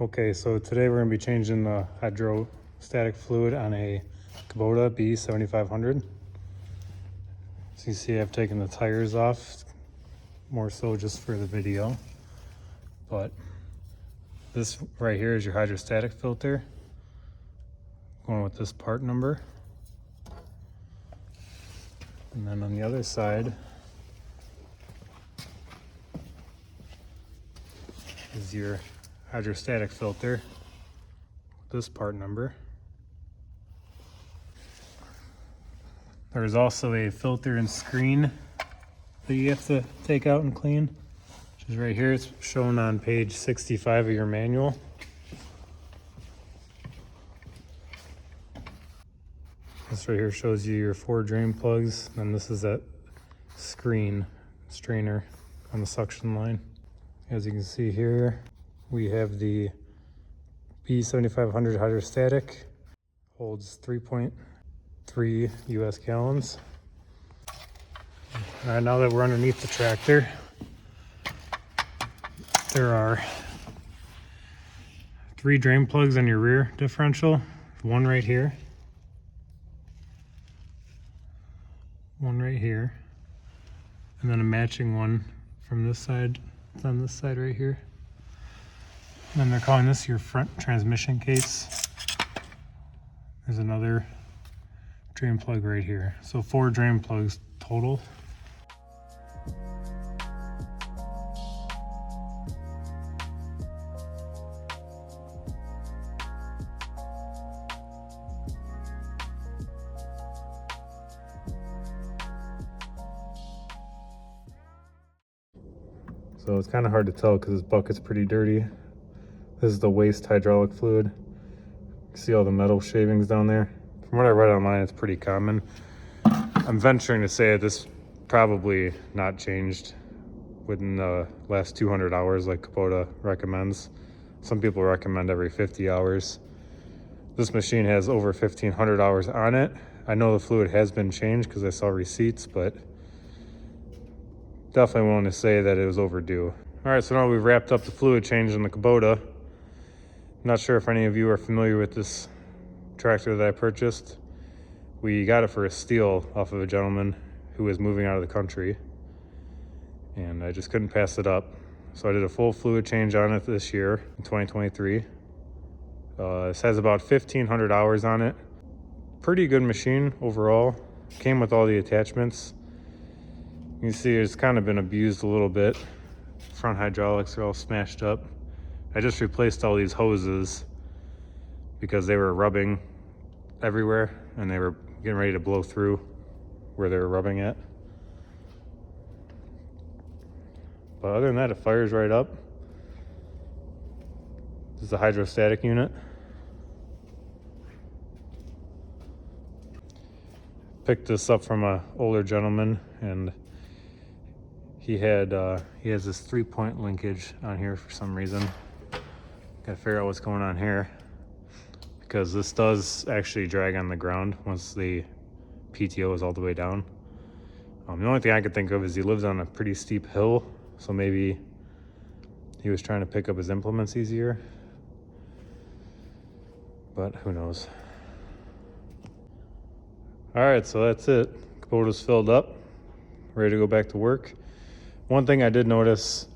Okay, so today we're going to be changing the hydrostatic fluid on a Kubota b7500. So you see I've taken the tires off, more so just for the video. But this right here is your hydrostatic filter, going with this part number. And then on the other side is your hydrostatic filter, this part number. There's also a filter and screen that you have to take out and clean, which is right here. It's shown on page 65 of your manual. This right here shows you your 4 drain plugs, and this is that strainer on the suction line. As you can see here, we have the b7500 hydrostatic, holds 3.3 US gallons. All right, now that we're underneath the tractor, there are 3 drain plugs on your rear differential. One right here, one right here, and then a matching one from this side. It's on this side right here. And then they're calling this your front transmission case. There's another drain plug right here. So 4 drain plugs total. So it's kind of hard to tell because this bucket's pretty dirty. This is the waste hydraulic fluid. You see all the metal shavings down there? From what I read online, it's pretty common. I'm venturing to say that this probably not changed within the last 200 hours like Kubota recommends. Some people recommend every 50 hours. This machine has over 1,500 hours on it. I know the fluid has been changed because I saw receipts, but definitely willing to say that it was overdue. All right, so now we've wrapped up the fluid change in the Kubota. Not sure if any of you are familiar with this tractor that I purchased. We got it for a steal off of a gentleman who was moving out of the country, and I just couldn't pass it up. So I did a full fluid change on it this year in 2023. This has about 1,500 hours on it. Pretty good machine overall. Came with all the attachments. You can see it's kind of been abused a little bit. Front hydraulics are all smashed up. I just replaced all these hoses because they were rubbing everywhere and they were getting ready to blow through where they were rubbing at. But other than that, it fires right up. This is the hydrostatic unit. Picked this up from an older gentleman, and he has this 3-point linkage on here for some reason. Gotta figure out what's going on here, because this does actually drag on the ground once the PTO is all the way down. The only thing I could think of is he lives on a pretty steep hill, so maybe he was trying to pick up his implements easier, but who knows. All right, so that's it. Kubota's filled up, ready to go back to work. One thing I did notice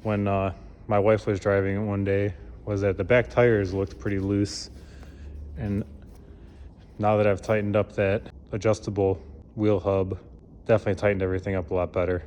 when my wife was driving it one day was that the back tires looked pretty loose. And now that I've tightened up that adjustable wheel hub, definitely tightened everything up a lot better.